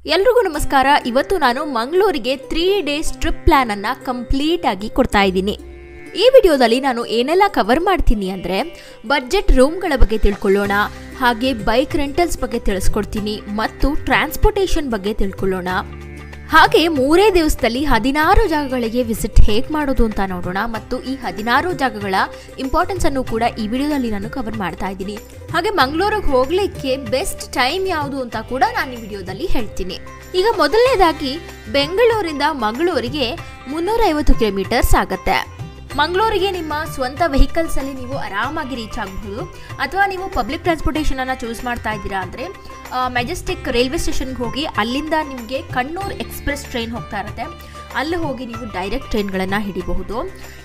ಎಲ್ರಿಗೂ ನಮಸ್ಕಾರ. ಇವತ್ತು ನಾನು ಮಂಗಳೂರಿಗೆ 3 ಡೇಸ್ ಟ್ರಿಪ್ ಪ್ಲಾನ್ ಅನ್ನ ಕಂಪ್ಲೀಟ್ ಆಗಿ ಕೊಡ್ತಾ ಇದ್ದೀನಿ. ಈ ವಿಡಿಯೋದಲ್ಲಿ ನಾನು ಏನೆಲ್ಲ ಕವರ್ ಮಾಡ್ತೀನಿ ಅಂದರೆ ಬಜೆಟ್ ರೂಮ್ಗಳ ಬಗ್ಗೆ ತಿಳ್ಕೊಳ್ಳೋಣ, ಹಾಗೆ ಬೈಕ್ ರೆಂಟಲ್ಸ್ ಬಗ್ಗೆ ತಿಳಿಸ್ಕೊಡ್ತೀನಿ ಮತ್ತು ಟ್ರಾನ್ಸ್ಪೋರ್ಟೇಷನ್ ಬಗ್ಗೆ ತಿಳ್ಕೊಳ್ಳೋಣ. ಹಾಗೆ 3 ದಿವಸದಲ್ಲಿ 16 ಜಾಗಗಳಿಗೆ ವಿಸಿಟ್ ಹೇಗೆ ಮಾಡೋದು ಅಂತ ನೋಡೋಣ ಮತ್ತು ಈ 16 ಜಾಗಗಳ ಇಂಪಾರ್ಟೆನ್ಸ್ ಅನ್ನು ಕೂಡ ಈ ವಿಡಿಯೋದಲ್ಲಿ ನಾನು ಕವರ್ ಮಾಡ್ತಾ ಇದ್ದೀನಿ. ಹಾಗೆ ಮಂಗಳೂರಿಗೆ ಹೋಗ್ಲಿಕ್ಕೆ ಬೆಸ್ಟ್ ಟೈಮ್ ಯಾವುದು ಅಂತ ಕೂಡ ನಾನು ಈ ವಿಡಿಯೋದಲ್ಲಿ ಹೇಳ್ತೀನಿ. ಈಗ ಮೊದಲನೇದಾಗಿ ಬೆಂಗಳೂರಿಂದ ಮಂಗಳೂರಿಗೆ 350 ಕಿಲೋಮೀಟರ್ಸ್ ಆಗುತ್ತೆ. ಮಂಗಳೂರಿಗೆ ನಿಮ್ಮ ಸ್ವಂತ ವೆಹಿಕಲ್ಸ್ ಅಲ್ಲಿ ನೀವು ಆರಾಮಾಗಿ ರೀಚ್ ಆಗಬಹುದು, ಅಥವಾ ನೀವು ಪಬ್ಲಿಕ್ ಟ್ರಾನ್ಸ್ಪೋರ್ಟೇಷನ್ ಅನ್ನ ಚೂಸ್ ಮಾಡ್ತಾ ಇದ್ದೀರಾ ಅಂದರೆ ಮೆಜೆಸ್ಟಿಕ್ ರೈಲ್ವೆ ಸ್ಟೇಷನ್ಗೆ ಹೋಗಿ ಅಲ್ಲಿಂದ ನಿಮಗೆ ಕಣ್ಣೂರ್ ಎಕ್ಸ್ಪ್ರೆಸ್ ಟ್ರೈನ್ ಹೋಗ್ತಾ ಇರುತ್ತೆ, ಅಲ್ಲಿ ಹೋಗಿ ನೀವು ಡೈರೆಕ್ಟ್ ಟ್ರೈನ್ಗಳನ್ನು ಹಿಡಿಬಹುದು.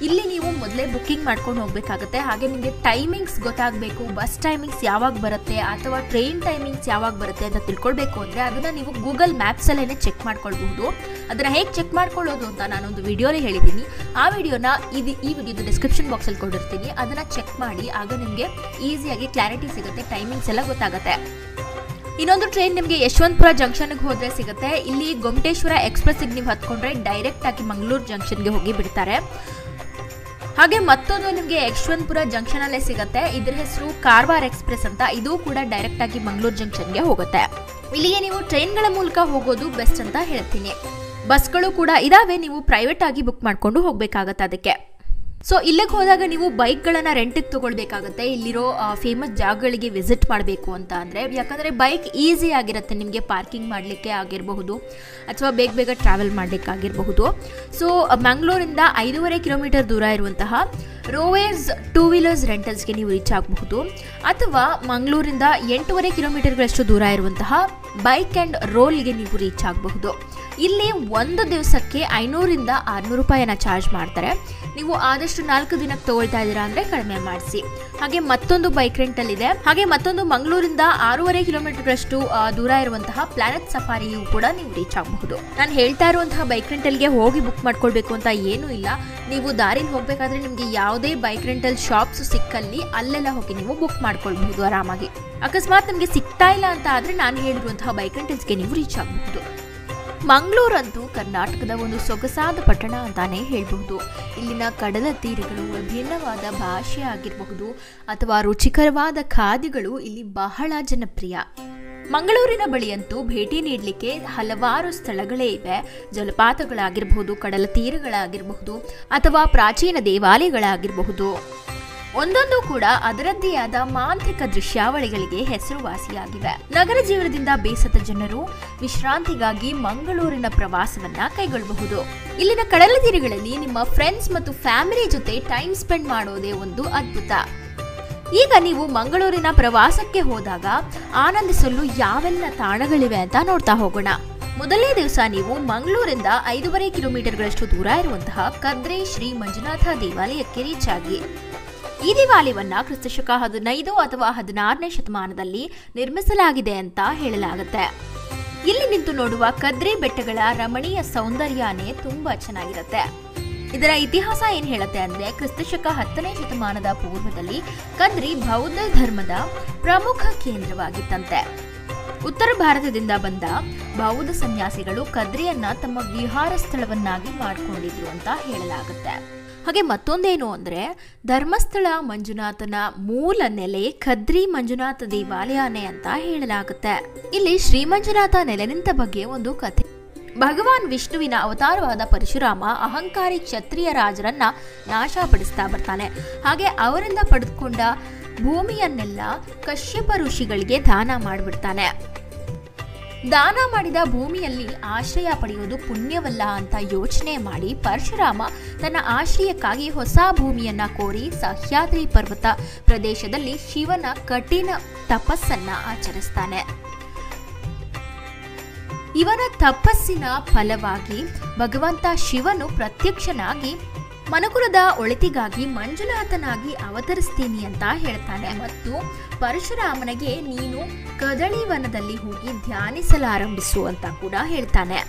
ಇಲ್ಲಿ ನೀವು ಮೊದಲೇ ಬುಕ್ಕಿಂಗ್ ಮಾಡ್ಕೊಂಡು ಹೋಗಬೇಕಾಗುತ್ತೆ. ಹಾಗೆ ನಿಮಗೆ ಟೈಮಿಂಗ್ಸ್ ಗೊತ್ತಾಗಬೇಕು, ಬಸ್ ಟೈಮಿಂಗ್ಸ್ ಯಾವಾಗ ಬರುತ್ತೆ ಅಥವಾ ಟ್ರೈನ್ ಟೈಮಿಂಗ್ಸ್ ಯಾವಾಗ ಬರುತ್ತೆ ಅಂತ ತಿಳ್ಕೊಳ್ಬೇಕು ಅಂದರೆ ಅದನ್ನು ನೀವು ಗೂಗಲ್ ಮ್ಯಾಪ್ಸಲ್ಲೇ ಚೆಕ್ ಮಾಡ್ಕೊಳ್ಬಹುದು. ಅದನ್ನು ಹೇಗೆ ಚೆಕ್ ಮಾಡ್ಕೊಳ್ಳೋದು ಅಂತ ನಾನೊಂದು ವಿಡಿಯೋನೇ ಹೇಳಿದ್ದೀನಿ. ಆ ವಿಡಿಯೋನ ಈ ವಿಡಿಯೋದ ಡಿಸ್ಕ್ರಿಪ್ಷನ್ ಬಾಕ್ಸಲ್ಲಿ ಕೊಟ್ಟಿರ್ತೀನಿ, ಅದನ್ನು ಚೆಕ್ ಮಾಡಿ. ಆಗ ನಿಮಗೆ ಈಸಿಯಾಗಿ ಕ್ಲಾರಿಟಿ ಸಿಗುತ್ತೆ, ಟೈಮಿಂಗ್ಸ್ ಎಲ್ಲ ಗೊತ್ತಾಗುತ್ತೆ. ಇನ್ನೊಂದು ಟ್ರೈನ್ ನಿಮಗೆ ಯಶವಂತಪುರ ಜಂಕ್ಷನ್ಗೆ ಹೋದರೆ ಸಿಗುತ್ತೆ. ಇಲ್ಲಿ ಗೊಮ್ಮಟೇಶ್ವರ ಎಕ್ಸ್ಪ್ರೆಸ್ಗೆ ನೀವು ಹತ್ಕೊಂಡ್ರೆ ಡೈರೆಕ್ಟ್ ಆಗಿ ಮಂಗಳೂರು ಜಂಕ್ಷನ್ಗೆ ಹೋಗಿ ಬಿಡ್ತಾರೆ. ಹಾಗೆ ಮತ್ತೊಂದು ನಿಮಗೆ ಯಶವಂತಪುರ ಜಂಕ್ಷನ್ ಅಲ್ಲೇ ಸಿಗುತ್ತೆ, ಇದರ ಹೆಸರು ಕಾರವಾರ ಎಕ್ಸ್ಪ್ರೆಸ್ ಅಂತ. ಇದು ಕೂಡ ಡೈರೆಕ್ಟ್ ಆಗಿ ಮಂಗಳೂರು ಜಂಕ್ಷನ್ಗೆ ಹೋಗುತ್ತೆ. ಇಲ್ಲಿಗೆ ನೀವು ಟ್ರೈನ್ಗಳ ಮೂಲಕ ಹೋಗೋದು ಬೆಸ್ಟ್ ಅಂತ ಹೇಳ್ತೀನಿ. ಬಸ್ಗಳು ಕೂಡ ಇದಾವೆ, ನೀವು ಪ್ರೈವೇಟ್ ಆಗಿ ಬುಕ್ ಮಾಡ್ಕೊಂಡು ಹೋಗ್ಬೇಕಾಗತ್ತೆ ಅದಕ್ಕೆ. ಸೊ ಇಲ್ಲಿಗೆ ಹೋದಾಗ ನೀವು ಬೈಕ್ಗಳನ್ನು ರೆಂಟಿಗೆ ತೊಗೊಳ್ಬೇಕಾಗತ್ತೆ. ಇಲ್ಲಿರೋ ಫೇಮಸ್ ಜಾಗಗಳಿಗೆ ವಿಸಿಟ್ ಮಾಡಬೇಕು ಅಂತ ಅಂದರೆ, ಯಾಕಂದರೆ ಬೈಕ್ ಈಸಿ ಆಗಿರುತ್ತೆ ನಿಮಗೆ ಪಾರ್ಕಿಂಗ್ ಮಾಡಲಿಕ್ಕೆ ಆಗಿರಬಹುದು ಅಥವಾ ಬೇಗ ಟ್ರಾವೆಲ್ ಮಾಡಲಿಕ್ಕಾಗಿರಬಹುದು. ಸೊ ಮಂಗಳೂರಿಂದ 5.5 ಕಿಲೋಮೀಟರ್ ದೂರ ಇರುವಂತಹ ರೋವೇರ್ಸ್ 2 ವೀಲರ್ಸ್ ರೆಂಟಲ್ಸ್ಗೆ ನೀವು ರೀಚ್ ಆಗಬಹುದು, ಅಥವಾ ಮಂಗಳೂರಿಂದ 8.5 ಕಿಲೋಮೀಟರ್ಗಳಷ್ಟು ದೂರ ಇರುವಂತಹ ಬೈಕ್ ಆ್ಯಂಡ್ ರೋಲ್ಗೆ ನೀವು ರೀಚ್ ಆಗಬಹುದು. ಇಲ್ಲಿ ಒಂದು ದಿವಸಕ್ಕೆ 500ರಿಂದ 600 ರೂಪಾಯಿನ ಚಾರ್ಜ್ ಮಾಡ್ತಾರೆ. ನೀವು ಆದಷ್ಟು 4 ದಿನಕ್ಕೆ ತಗೊಳ್ತಾ ಇದ್ದೀರಾ ಅಂದರೆ ಕಡಿಮೆ ಮಾಡಿಸಿ. ಹಾಗೆ ಮತ್ತೊಂದು ಬೈಕ್ ರೆಂಟಲ್ ಇದೆ. ಹಾಗೆ ಮತ್ತೊಂದು ಮಂಗಳೂರಿಂದ 6.5 ಕಿಲೋಮೀಟರ್ಗಳಷ್ಟು ದೂರ ಇರುವಂತಹ ಪ್ಲಾನೆಟ್ ಸಫಾರಿಯು ಕೂಡ ನೀವು ರೀಚ್ ಆಗಬಹುದು. ನಾನು ಹೇಳ್ತಾ ಇರುವಂತಹ ಬೈಕ್ ರೆಂಟಲ್ಗೆ ಹೋಗಿ ಬುಕ್ ಮಾಡ್ಕೊಳ್ಬೇಕು ಅಂತ ಏನೂ ಇಲ್ಲ. ನೀವು ದಾರಿಲಿ ಹೋಗಬೇಕಾದ್ರೆ ನಿಮಗೆ ಯಾವುದೇ ಬೈಕ್ ರೆಂಟಲ್ ಶಾಪ್ಸ್ ಸಿಕ್ಕಲ್ಲಿ ಅಲ್ಲೆಲ್ಲ ಹೋಗಿ ನೀವು ಬುಕ್ ಮಾಡ್ಕೊಳ್ಬಹುದು ಆರಾಮಾಗಿ. ಅಕಸ್ಮಾತ್ ನಿಮಗೆ ಸಿಗ್ತಾ ಇಲ್ಲ ಅಂತ ಆದರೆ ನಾನು ಹೇಳಿರುವಂತಹ ಬೈಕ್ ರೆಂಟಲ್ಸ್ಗೆ ನೀವು ರೀಚ್ ಆಗಬಹುದು. ಮಂಗಳೂರಂತೂ ಕರ್ನಾಟಕದ ಒಂದು ಸೊಗಸಾದ ಪಟ್ಟಣ ಅಂತಾನೆ ಹೇಳಬಹುದು. ಇಲ್ಲಿನ ಕಡಲ ತೀರಗಳು, ವಿಭಿನ್ನವಾದ ಭಾಷೆ ಆಗಿರಬಹುದು ಅಥವಾ ರುಚಿಕರವಾದ ಖಾದ್ಯಗಳು ಇಲ್ಲಿ ಬಹಳ ಜನಪ್ರಿಯ. ಮಂಗಳೂರಿನ ಬಳಿಯಂತೂ ಭೇಟಿ ನೀಡಲಿಕ್ಕೆ ಹಲವಾರು ಸ್ಥಳಗಳೇ ಇವೆ. ಜಲಪಾತಗಳಾಗಿರಬಹುದು, ಕಡಲ ತೀರಗಳಾಗಿರಬಹುದು ಅಥವಾ ಪ್ರಾಚೀನ ದೇವಾಲಯಗಳಾಗಿರಬಹುದು. ಒಂದೊಂದು ಕೂಡ ಅದರದ್ದೇ ಆದ ಮಾಂತ್ರಿಕ ದೃಶ್ಯಾವಳಿಗಳಿಗೆ ಹೆಸರುವಾಸಿಯಾಗಿವೆ. ನಗರ ಜೀವನದಿಂದ ಬೇಸತ್ತ ಜನರು ವಿಶ್ರಾಂತಿಗಾಗಿ ಮಂಗಳೂರಿನ ಪ್ರವಾಸವನ್ನ ಕೈಗೊಳ್ಳಬಹುದು. ಇಲ್ಲಿನ ಕಡಲ ತೀರಗಳಲ್ಲಿ ನಿಮ್ಮ ಫ್ರೆಂಡ್ಸ್ ಮತ್ತು ಫ್ಯಾಮಿಲಿ ಜೊತೆ ಟೈಮ್ ಸ್ಪೆಂಡ್ ಮಾಡೋದೇ ಒಂದು ಅದ್ಭುತ. ಈಗ ನೀವು ಮಂಗಳೂರಿನ ಪ್ರವಾಸಕ್ಕೆ ಹೋದಾಗ ಆನಂದಿಸಲು ಯಾವೆಲ್ಲ ತಾಣಗಳಿವೆ ಅಂತ ನೋಡ್ತಾ ಹೋಗೋಣ. ಮೊದಲನೇ ದಿವಸ ನೀವು ಮಂಗಳೂರಿಂದ 5.5 ಕಿಲೋಮೀಟರ್ಗಳಷ್ಟು ದೂರ ಇರುವಂತಹ ಕದ್ರಿ ಶ್ರೀ ಮಂಜುನಾಥ ದೇವಾಲಯಕ್ಕೆ ರೀಚ್ ಆಗಿ. ಈ ದೇವಾಲಯವನ್ನ ಕ್ರಿಸ್ತಶಕ 15 ಅಥವಾ 16ನೇ ಶತಮಾನದಲ್ಲಿ ನಿರ್ಮಿಸಲಾಗಿದೆ ಅಂತ ಹೇಳಲಾಗುತ್ತೆ. ಇಲ್ಲಿ ನಿಂತು ನೋಡುವ ಕದ್ರಿ ಬೆಟ್ಟಗಳ ರಮಣೀಯ ಸೌಂದರ್ಯನೇ ತುಂಬಾ ಚೆನ್ನಾಗಿರುತ್ತೆ. ಇದರ ಇತಿಹಾಸ ಏನ್ ಹೇಳುತ್ತೆ ಅಂದ್ರೆ, ಕ್ರಿಸ್ತಶಕ 10ನೇ ಶತಮಾನದ ಪೂರ್ವದಲ್ಲಿ ಕದ್ರಿ ಬೌದ್ಧ ಧರ್ಮದ ಪ್ರಮುಖ ಕೇಂದ್ರವಾಗಿತ್ತಂತೆ. ಉತ್ತರ ಭಾರತದಿಂದ ಬಂದ ಬೌದ್ಧ ಸನ್ಯಾಸಿಗಳು ಕದ್ರಿಯನ್ನ ತಮ್ಮ ವಿಹಾರ ಸ್ಥಳವನ್ನಾಗಿ ಮಾಡಿಕೊಂಡಿದ್ರು ಅಂತ ಹೇಳಲಾಗುತ್ತೆ. ಹಾಗೆ ಮತ್ತೊಂದೇನು ಅಂದರೆ, ಧರ್ಮಸ್ಥಳ ಮಂಜುನಾಥನ ಮೂಲ ನೆಲೆ ಕದ್ರಿ ಮಂಜುನಾಥ ದೇವಾಲಯನೇ ಅಂತ ಹೇಳಲಾಗುತ್ತೆ. ಇಲ್ಲಿ ಶ್ರೀ ಮಂಜುನಾಥ ನೆಲೆ ನಿಂತ ಬಗ್ಗೆ ಒಂದು ಕಥೆ. ಭಗವಾನ್ ವಿಷ್ಣುವಿನ ಅವತಾರವಾದ ಪರಶುರಾಮ ಅಹಂಕಾರಿ ಕ್ಷತ್ರಿಯ ರಾಜರನ್ನ ನಾಶಪಡಿಸ್ತಾ ಬರ್ತಾನೆ. ಹಾಗೆ ಅವರಿಂದ ಪಡೆದುಕೊಂಡ ಭೂಮಿಯನ್ನೆಲ್ಲ ಕಶ್ಯಪ ಋಷಿಗಳಿಗೆ ದಾನ ಮಾಡಿಬಿಡ್ತಾನೆ. ದಾನ ಮಾಡಿದ ಭೂಮಿಯಲ್ಲಿ ಆಶ್ರಯ ಪಡೆಯುವುದು ಪುಣ್ಯವಲ್ಲ ಅಂತ ಯೋಚನೆ ಮಾಡಿ ಪರಶುರಾಮ ತನ್ನ ಆಶ್ರಯಕ್ಕಾಗಿ ಹೊಸ ಭೂಮಿಯನ್ನ ಕೋರಿ ಸಹ್ಯಾದ್ರಿ ಪರ್ವತ ಪ್ರದೇಶದಲ್ಲಿ ಶಿವನ ಕಠಿಣ ತಪಸ್ಸನ್ನ ಆಚರಿಸ್ತಾನೆ. ಇವನ ತಪಸ್ಸಿನ ಫಲವಾಗಿ ಭಗವಂತ ಶಿವನು ಪ್ರತ್ಯಕ್ಷನಾಗಿ ಮನುಕುಲದ ಒಳಿತಿಗಾಗಿ ಮಂಜುನಾಥನಾಗಿ ಅವತರಿಸ್ತೀನಿ ಅಂತ ಹೇಳ್ತಾನೆ ಮತ್ತು ಪರಶುರಾಮನಿಗೆ ನೀನು ಕದಳಿ ವನದಲ್ಲಿ ಹೋಗಿ ಧ್ಯಾನಿಸಲಾರಂಭಿಸು ಅಂತ ಕೂಡ ಹೇಳ್ತಾನೆ.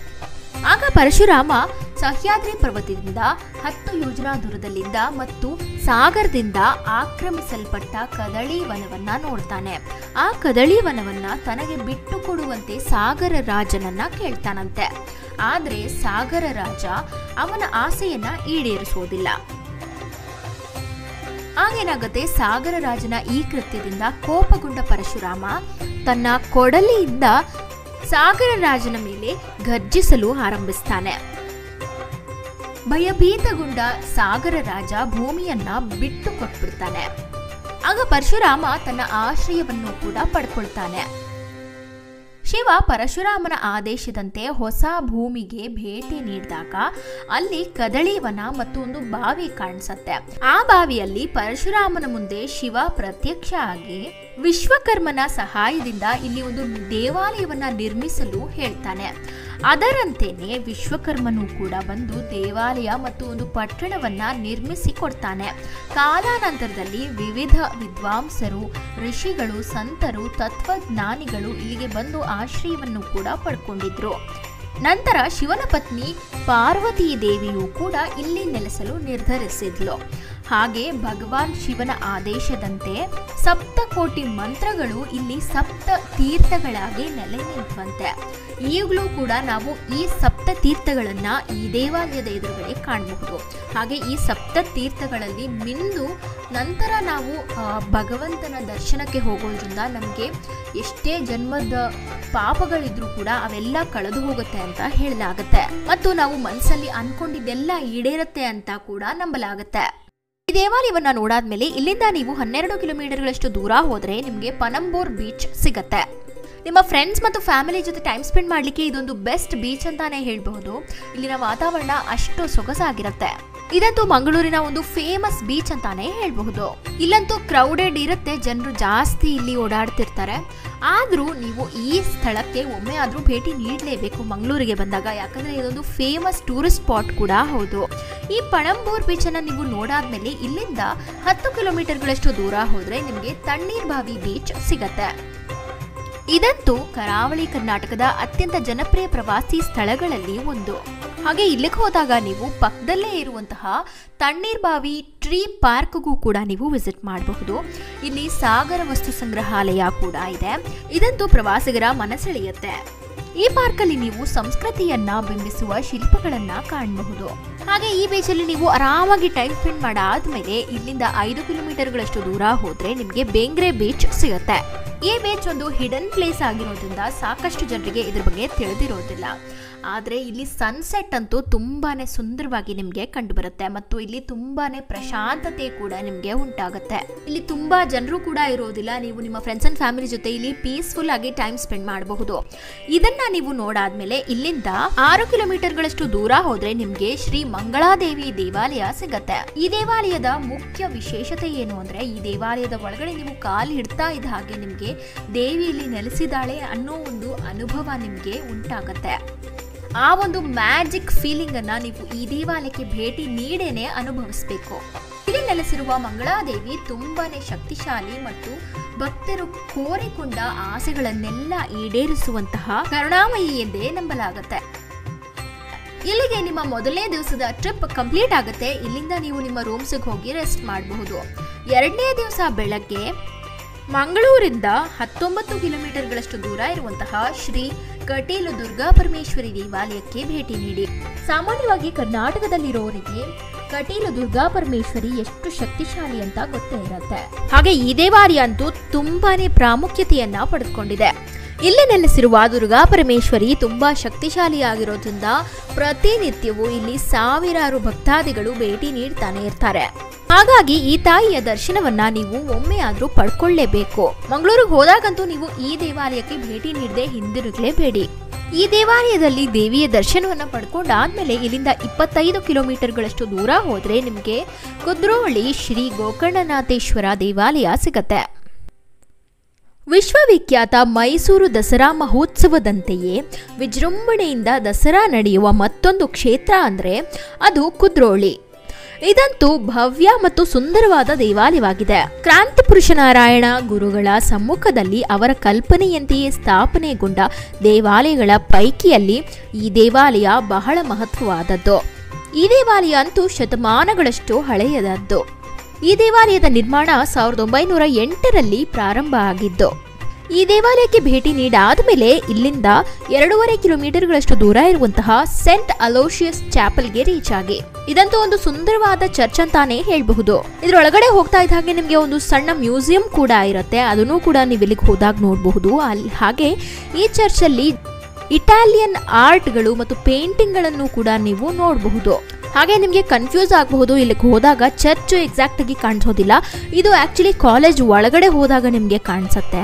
ಆಗ ಪರಶುರಾಮ ಸಹ್ಯಾದ್ರಿ ಪರ್ವತದಿಂದ 10 ಯೋಜನಾ ದೂರದಲ್ಲಿದ್ದ ಮತ್ತು ಸಾಗರದಿಂದ ಆಕ್ರಮಿಸಲ್ಪಟ್ಟ ಕದಳಿ ವನವನ್ನ ನೋಡ್ತಾನೆ. ಆ ಕದಳಿ ವನವನ್ನ ತನಗೆ ಬಿಟ್ಟು ಕೊಡುವಂತೆ ಸಾಗರ ರಾಜನನ್ನ ಕೇಳ್ತಾನಂತೆ. ಆದ್ರೆ ಸಾಗರ ರಾಜ ಅವನ ಆಸೆಯನ್ನ ಈಡೇರಿಸೋದಿಲ್ಲ. ಆಗೇನಾಗತ್ತೆ, ಸಾಗರ ರಾಜನ ಈ ಕೃತ್ಯದಿಂದ ಕೋಪಗೊಂಡ ಪರಶುರಾಮ ತನ್ನ ಕೊಡಲಿಯಿಂದ ಸಾಗರ ರಾಜನ ಮೇಲೆ ಗರ್ಜಿಸಲು ಆರಂಭಿಸ್ತಾನೆ. ಭಯಭೀತಗೊಂಡ ಸಾಗರ ರಾಜ ಭೂಮಿಯನ್ನ ಬಿಟ್ಟು ಕೊಟ್ಬಿಡ್ತಾನೆ. ಆಗ ಪರಶುರಾಮ ತನ್ನ ಆಶ್ರಯವನ್ನು ಕೂಡ ಪಡ್ಕೊಳ್ತಾನೆ. ಶಿವ ಪರಶುರಾಮನ ಆದೇಶದಂತೆ ಹೊಸ ಭೂಮಿಗೆ ಭೇಟಿ ನೀಡಿದಾಗ ಅಲ್ಲಿ ಕದಳಿವನ ಮತ್ತು ಒಂದು ಬಾವಿ ಕಾಣಿಸುತ್ತೆ. ಆ ಬಾವಿಯಲ್ಲಿ ಪರಶುರಾಮನ ಮುಂದೆ ಶಿವ ಪ್ರತ್ಯಕ್ಷ ಆಗಿ ವಿಶ್ವಕರ್ಮನ ಸಹಾಯದಿಂದ ಇಲ್ಲಿ ಒಂದು ದೇವಾಲಯವನ್ನ ನಿರ್ಮಿಸಲು ಹೇಳ್ತಾನೆ. ಅದರಂತೆಯೇ ವಿಶ್ವಕರ್ಮನು ಕೂಡ ಬಂದು ದೇವಾಲಯ ಮತ್ತು ಒಂದು ಪಟ್ಟಣವನ್ನ ನಿರ್ಮಿಸಿ ಕೊಡ್ತಾನೆ. ಕಾಲಾನಂತರದಲ್ಲಿ ವಿವಿಧ ವಿದ್ವಾಂಸರು, ಋಷಿಗಳು, ಸಂತರು, ತತ್ವಜ್ಞಾನಿಗಳು ಇಲ್ಲಿಗೆ ಬಂದು ಆಶ್ರಯವನ್ನು ಕೂಡ ಪಡ್ಕೊಂಡಿದ್ರು. ನಂತರ ಶಿವನ ಪತ್ನಿ ಪಾರ್ವತಿ ದೇವಿಯು ಕೂಡ ಇಲ್ಲಿ ನೆಲೆಸಲು ನಿರ್ಧರಿಸಿದ್ಲು. ಹಾಗೆ ಭಗವಾನ್ ಶಿವನ ಆದೇಶದಂತೆ 7 ಕೋಟಿ ಮಂತ್ರಗಳು ಇಲ್ಲಿ 7 ತೀರ್ಥಗಳಾಗಿ ನೆಲೆ ನಿಂತವಂತೆ. ಈಗಲೂ ಕೂಡ ನಾವು ಈ 7 ತೀರ್ಥಗಳನ್ನ ಈ ದೇವಾಲಯದ ಎದುರುಗಡೆ ಕಾಣಬಹುದು. ಹಾಗೆ ಈ 7 ತೀರ್ಥಗಳಲ್ಲಿ ಮಿಂದು ನಂತರ ನಾವು ಭಗವಂತನ ದರ್ಶನಕ್ಕೆ ಹೋಗೋದ್ರಿಂದ ನಮಗೆ ಎಷ್ಟೇ ಜನ್ಮದ ಪಾಪಗಳಿದ್ರೂ ಕೂಡ ಅವೆಲ್ಲ ಕಳೆದು ಹೋಗುತ್ತೆ ಅಂತ ಹೇಳಲಾಗುತ್ತೆ. ಮತ್ತು ನಾವು ಮನಸ್ಸಲ್ಲಿ ಅನ್ಕೊಂಡಿದ್ದೆಲ್ಲ ಈಡೇರುತ್ತೆ ಅಂತ ಕೂಡ ನಂಬಲಾಗುತ್ತೆ. ಈ ದೇವಾಲಯವನ್ನ ನೋಡಾದ್ಮೇಲೆ ಇಲ್ಲಿಂದ ನೀವು 12 ಕಿಲೋಮೀಟರ್ಗಳಷ್ಟು ದೂರ ಹೋದ್ರೆ ನಿಮಗೆ ಪನಂಬೂರ್ ಬೀಚ್ ಸಿಗತ್ತೆ. ನಿಮ್ಮ ಫ್ರೆಂಡ್ಸ್ ಮತ್ತು ಫ್ಯಾಮಿಲಿ ಜೊತೆ ಟೈಮ್ ಸ್ಪೆಂಡ್ ಮಾಡಲಿಕ್ಕೆ ಇದೊಂದು ಬೆಸ್ಟ್ ಬೀಚ್ ಅಂತಾನೆ ಹೇಳಬಹುದು. ಇಲ್ಲಿನ ವಾತಾವರಣ ಅಷ್ಟು ಸೊಗಸಾಗಿರುತ್ತೆ. ಇದಂತೂ ಮಂಗಳೂರಿನ ಒಂದು ಫೇಮಸ್ ಬೀಚ್ ಅಂತಾನೆ ಹೇಳಬಹುದು. ಇಲ್ಲಂತೂ ಕ್ರೌಡೆಡ್ ಇರುತ್ತೆ, ಜನರು ಜಾಸ್ತಿ ಇಲ್ಲಿ ಓಡಾಡ್ತಿರ್ತಾರೆ. ಆದ್ರೂ ನೀವು ಈ ಸ್ಥಳಕ್ಕೆ ಒಮ್ಮೆ ಆದ್ರೂ ಭೇಟಿ ನೀಡಲೇಬೇಕು ಮಂಗಳೂರಿಗೆ ಬಂದಾಗ, ಯಾಕಂದ್ರೆ ಇದೊಂದು ಫೇಮಸ್ ಟೂರಿಸ್ಟ್ ಸ್ಪಾಟ್ ಕೂಡ ಹೌದು. ಈ ಪಣಂಬೂರ್ ಬೀಚ್ ಅನ್ನ ನೀವು ನೋಡಾದ್ಮೇಲೆ ಇಲ್ಲಿಂದ 10 ಕಿಲೋಮೀಟರ್ಗಳಷ್ಟು ದೂರ ಹೋದ್ರೆ ನಿಮಗೆ ತಣ್ಣೀರ್ಬಾವಿ ಬೀಚ್ ಸಿಗತ್ತೆ. ಇದಂತೂ ಕರಾವಳಿ ಕರ್ನಾಟಕದ ಅತ್ಯಂತ ಜನಪ್ರಿಯ ಪ್ರವಾಸಿ ಸ್ಥಳಗಳಲ್ಲಿ ಒಂದು. ಹಾಗೆ ಇಲ್ಲಿಗೆ ಹೋದಾಗ ನೀವು ಪಕ್ಕದಲ್ಲೇ ಇರುವಂತಹ ತಣ್ಣೀರ್ಬಾವಿ ಟ್ರೀ ಪಾರ್ಕ್ಗೂ ಕೂಡ ನೀವು ವಿಸಿಟ್ ಮಾಡಬಹುದು. ಇಲ್ಲಿ ಸಾಗರ ವಸ್ತು ಸಂಗ್ರಹಾಲಯ ಕೂಡ ಇದೆ. ಇದಂತೂ ಪ್ರವಾಸಿಗರ ಮನಸೆಳೆಯುತ್ತೆ. ಈ ಪಾರ್ಕಲ್ಲಿ ನೀವು ಸಂಸ್ಕೃತಿಯನ್ನ ಬಿಂಬಿಸುವ ಶಿಲ್ಪಗಳನ್ನ ಕಾಣಬಹುದು. ಹಾಗೆ ಈ ಬೀಚಲ್ಲಿ ನೀವು ಆರಾಮಾಗಿ ಟೈಮ್ ಸ್ಪೆಂಡ್ ಮಾಡಾದ್ಮೇಲೆ ಇಲ್ಲಿಂದ 5 ಕಿಲೋಮೀಟರ್ಗಳಷ್ಟು ದೂರ ಹೋದ್ರೆ ನಿಮಗೆ ಬೇಂಗ್ರೆ ಬೀಚ್ ಸಿಗುತ್ತೆ. ಈ ಬೀಚ್ ಒಂದು ಹಿಡನ್ ಪ್ಲೇಸ್ ಆಗಿರೋದ್ರಿಂದ ಸಾಕಷ್ಟು ಜನರಿಗೆ ಇದ್ರ ಬಗ್ಗೆ ತಿಳಿದಿರೋದಿಲ್ಲ. ಆದರೆ ಇಲ್ಲಿ ಸನ್ಸೆಟ್ ಅಂತೂ ತುಂಬಾನೇ ಸುಂದರವಾಗಿ ನಿಮಗೆ ಕಂಡು ಬರುತ್ತೆ ಮತ್ತು ಇಲ್ಲಿ ತುಂಬಾನೇ ಪ್ರಶಾಂತತೆ ಕೂಡ ನಿಮಗೆ ಉಂಟಾಗುತ್ತೆ. ಇಲ್ಲಿ ತುಂಬಾ ಜನರು ಕೂಡ ಇರೋದಿಲ್ಲ. ನೀವು ನಿಮ್ಮ ಫ್ರೆಂಡ್ಸ್ ಅಂಡ್ ಫ್ಯಾಮಿಲಿ ಜೊತೆ ಇಲ್ಲಿ ಪೀಸ್ಫುಲ್ ಆಗಿ ಟೈಮ್ ಸ್ಪೆಂಡ್ ಮಾಡಬಹುದು. ಇದನ್ನ ನೀವು ನೋಡಾದ್ಮೇಲೆ ಇಲ್ಲಿಂದ 6 ಕಿಲೋಮೀಟರ್ಗಳಷ್ಟು ದೂರ ಹೋದ್ರೆ ನಿಮ್ಗೆ ಶ್ರೀ ಮಂಗಳಾದೇವಿ ದೇವಾಲಯ ಸಿಗತ್ತೆ. ಈ ದೇವಾಲಯದ ಮುಖ್ಯ ವಿಶೇಷತೆ ಏನು ಅಂದ್ರೆ ಈ ದೇವಾಲಯದ ಒಳಗಡೆ ನೀವು ಕಾಲು ಇಡ್ತಾ ಇದ್ದ ಹಾಗೆ ನಿಮ್ಗೆ ದೇವಿ ಇಲ್ಲಿ ನೆಲೆಸಿದಾಳೆ ಅನ್ನೋ ಒಂದು ಅನುಭವ ನಿಮ್ಗೆ ಉಂಟಾಗತ್ತೆ. ಆ ಒಂದು ಮ್ಯಾಜಿಕ್ ಫೀಲಿಂಗ್ ಅನ್ನ ನೀವು ಈ ದೇವಾಲಯಕ್ಕೆ ಭೇಟಿ ನೀಡೇನೆ ಅನುಭವಿಸಬೇಕು. ಇಲ್ಲಿ ನೆಲೆಸಿರುವ ಮಂಗಳಾದೇವಿ ತುಂಬಾನೇ ಶಕ್ತಿಶಾಲಿ ಮತ್ತು ಭಕ್ತರು ಕೋರಿಕೊಂಡ ಆಸೆಗಳನ್ನೆಲ್ಲ ಈಡೇರಿಸುವಂತಹ ಕರುಣಾಮಯಿ ಎಂದೇ ನಂಬಲಾಗುತ್ತೆ. ಇಲ್ಲಿಗೆ ನಿಮ್ಮ ಮೊದಲನೇ ದಿವಸದ ಟ್ರಿಪ್ ಕಂಪ್ಲೀಟ್ ಆಗುತ್ತೆ. ಇಲ್ಲಿಂದ ನೀವು ನಿಮ್ಮ ರೂಮ್ಸ್ಗೆ ಹೋಗಿ ರೆಸ್ಟ್ ಮಾಡಬಹುದು. 2ನೇ ದಿವಸ ಬೆಳಗ್ಗೆ ಮಂಗಳೂರಿಂದ 19 ಕಿಲೋಮೀಟರ್ಗಳಷ್ಟು ದೂರ ಇರುವಂತಹ ಶ್ರೀ ಕಟೀಲು ದುರ್ಗಾ ಪರಮೇಶ್ವರಿ ದೇವಾಲಯಕ್ಕೆ ಭೇಟಿ ನೀಡಿ. ಸಾಮಾನ್ಯವಾಗಿ ಕರ್ನಾಟಕದಲ್ಲಿರೋರಿಗೆ ಕಟೀಲು ದುರ್ಗಾ ಪರಮೇಶ್ವರಿ ಎಷ್ಟು ಶಕ್ತಿಶಾಲಿ ಅಂತ ಗೊತ್ತೇ ಇರುತ್ತೆ. ಹಾಗೆ ಈ ದೇವಾಲಯ ಅಂತೂ ತುಂಬಾನೇ ಪ್ರಾಮುಖ್ಯತೆಯನ್ನ ಪಡೆದುಕೊಂಡಿದೆ. ಇಲ್ಲಿ ನೆಲೆಸಿರುವ ದುರ್ಗಾ ಪರಮೇಶ್ವರಿ ತುಂಬಾ ಶಕ್ತಿಶಾಲಿಯಾಗಿರೋದ್ರಿಂದ ಪ್ರತಿನಿತ್ಯವೂ ಇಲ್ಲಿ ಸಾವಿರಾರು ಭಕ್ತಾದಿಗಳು ಭೇಟಿ ನೀಡ್ತಾನೆ ಇರ್ತಾರೆ. ಹಾಗಾಗಿ ಈ ತಾಯಿಯ ದರ್ಶನವನ್ನ ನೀವು ಒಮ್ಮೆ ಆದ್ರೂ ಪಡ್ಕೊಳ್ಳೇಬೇಕು. ಮಂಗಳೂರಿಗೆ ಹೋದಾಗಂತೂ ನೀವು ಈ ದೇವಾಲಯಕ್ಕೆ ಭೇಟಿ ನೀಡದೆ ಹಿಂದಿರುಗಲೇಬೇಡಿ. ಈ ದೇವಾಲಯದಲ್ಲಿ ದೇವಿಯ ದರ್ಶನವನ್ನ ಪಡ್ಕೊಂಡಾದ್ಮೇಲೆ ಇಲ್ಲಿಂದ 25 ಕಿಲೋಮೀಟರ್ಗಳಷ್ಟು ದೂರ ಹೋದ್ರೆ ನಿಮಗೆ ಕುದ್ರೋಳಿ ಶ್ರೀ ಗೋಕರ್ಣನಾಥೇಶ್ವರ ದೇವಾಲಯ ಸಿಗತ್ತೆ. ವಿಶ್ವವಿಖ್ಯಾತ ಮೈಸೂರು ದಸರಾ ಮಹೋತ್ಸವದಂತೆಯೇ ವಿಜೃಂಭಣೆಯಿಂದ ದಸರಾ ನಡೆಯುವ ಮತ್ತೊಂದು ಕ್ಷೇತ್ರ ಅಂದ್ರೆ ಅದು ಕುದ್ರೋಳಿ. ಇದಂತೂ ಭವ್ಯ ಮತ್ತು ಸುಂದರವಾದ ದೇವಾಲಯವಾಗಿದೆ. ಕ್ರಾಂತಿ ಪುರುಷ ನಾರಾಯಣ ಗುರುಗಳ ಸಮ್ಮುಖದಲ್ಲಿ ಅವರ ಕಲ್ಪನೆಯಂತೆಯೇ ಸ್ಥಾಪನೆಗೊಂಡ ದೇವಾಲಯಗಳ ಪೈಕಿಯಲ್ಲಿ ಈ ದೇವಾಲಯ ಬಹಳ ಮಹತ್ವವಾದದ್ದು. ಈ ದೇವಾಲಯ ಅಂತೂ ಶತಮಾನಗಳಷ್ಟು ಹಳೆಯದದ್ದು. ಈ ದೇವಾಲಯದ ನಿರ್ಮಾಣ 1908ರಲ್ಲಿ ಪ್ರಾರಂಭ ಆಗಿದ್ದು. ಈ ದೇವಾಲಯಕ್ಕೆ ಭೇಟಿ ನೀಡಾದ ಮೇಲೆ ಇಲ್ಲಿಂದ 2.5 ಕಿಲೋಮೀಟರ್ಗಳಷ್ಟು ದೂರ ಇರುವಂತಹ ಸೆಂಟ್ ಅಲೋಷಿಯಸ್ ಚಾಪಲ್ಗೆ ರೀಚ್ ಆಗಿ. ಇದಂತೂ ಒಂದು ಸುಂದರವಾದ ಚರ್ಚ್ ಅಂತಾನೆ ಹೇಳಬಹುದು. ಇದ್ರೊಳಗಡೆ ಹೋಗ್ತಾ ಇದ್ದ ಹಾಗೆ ನಿಮಗೆ ಒಂದು ಸಣ್ಣ ಮ್ಯೂಸಿಯಂ ಕೂಡ ಇರುತ್ತೆ, ಅದನ್ನು ಕೂಡ ನೀವು ಇಲ್ಲಿಗೆ ಹೋದಾಗ ನೋಡಬಹುದು. ಹಾಗೆ ಈ ಚರ್ಚ್ ಅಲ್ಲಿ ಇಟಾಲಿಯನ್ ಆರ್ಟ್ಗಳು ಮತ್ತು ಪೇಂಟಿಂಗ್ ಗಳನ್ನು ಕೂಡ ನೀವು ನೋಡಬಹುದು. ಹಾಗೆ ನಿಮಗೆ ಕನ್ಫ್ಯೂಸ್ ಆಗಬಹುದು, ಇಲ್ಲಿಗೆ ಹೋದಾಗ ಚರ್ಚ್ ಎಕ್ಸಾಕ್ಟ್ ಆಗಿ ಕಾಣಿಸೋದಿಲ್ಲ, ಇದು ಆಕ್ಚುಲಿ ಕಾಲೇಜ್ ಒಳಗಡೆ ಹೋದಾಗ ನಿಮಗೆ ಕಾಣಿಸುತ್ತೆ.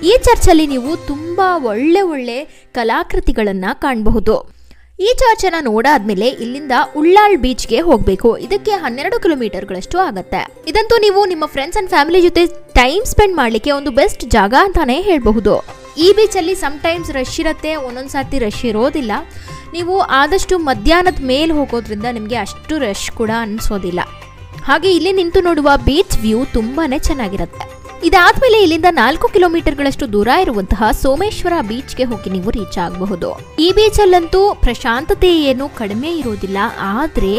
ಈ ಚರ್ಚ್ ಅಲ್ಲಿ ನೀವು ತುಂಬಾ ಒಳ್ಳೆ ಕಲಾಕೃತಿಗಳನ್ನ ಕಾಣಬಹುದು. ಈ ಚರ್ಚ್ ಅನ್ನ ನೋಡಾದ್ಮೇಲೆ ಇಲ್ಲಿಂದ ಉಳ್ಳಾಳ್ ಬೀಚ್ಗೆ ಹೋಗಬೇಕು. ಇದಕ್ಕೆ 12 ಕಿಲೋಮೀಟರ್ಗಳಷ್ಟು ಆಗತ್ತೆ. ಇದಂತೂ ನೀವು ನಿಮ್ಮ ಫ್ರೆಂಡ್ಸ್ ಅಂಡ್ ಫ್ಯಾಮಿಲಿ ಜೊತೆ ಟೈಮ್ ಸ್ಪೆಂಡ್ ಮಾಡ್ಲಿಕ್ಕೆ ಒಂದು ಬೆಸ್ಟ್ ಜಾಗ ಅಂತಾನೆ ಹೇಳಬಹುದು. ಈ ಬೀಚ್ ಅಲ್ಲಿ ಸಮ್ಟೈಮ್ಸ್ ರಶ್ ಇರುತ್ತೆ, ಒಂದೊಂದ್ಸತಿ ರಶ್ ಇರೋದಿಲ್ಲ. ನೀವು ಆದಷ್ಟು ಮಧ್ಯಾಹ್ನದ ಮೇಲೆ ಹೋಗೋದ್ರಿಂದ ನಿಮಗೆ ಅಷ್ಟು ರಶ್ ಕೂಡ ಅನ್ಸೋದಿಲ್ಲ. ಹಾಗೆ ಇಲ್ಲಿ ನಿಂತು ನೋಡುವ ಬೀಚ್ ವ್ಯೂ ತುಂಬಾನೇ ಚೆನ್ನಾಗಿರುತ್ತೆ. ಇದಾದ್ಮೇಲೆ ಇಲ್ಲಿಂದ 4 ಕಿಲೋಮೀಟರ್ಗಳಷ್ಟು ದೂರ ಇರುವಂತಹ ಸೋಮೇಶ್ವರ ಬೀಚ್ಗೆ ಹೋಗಿ ನೀವು ರೀಚ್ ಆಗಬಹುದು. ಈ ಬೀಚ್ ಅಲ್ಲಂತೂ ಪ್ರಶಾಂತತೆ ಏನು ಕಡಿಮೆ ಇರೋದಿಲ್ಲ, ಆದ್ರೆ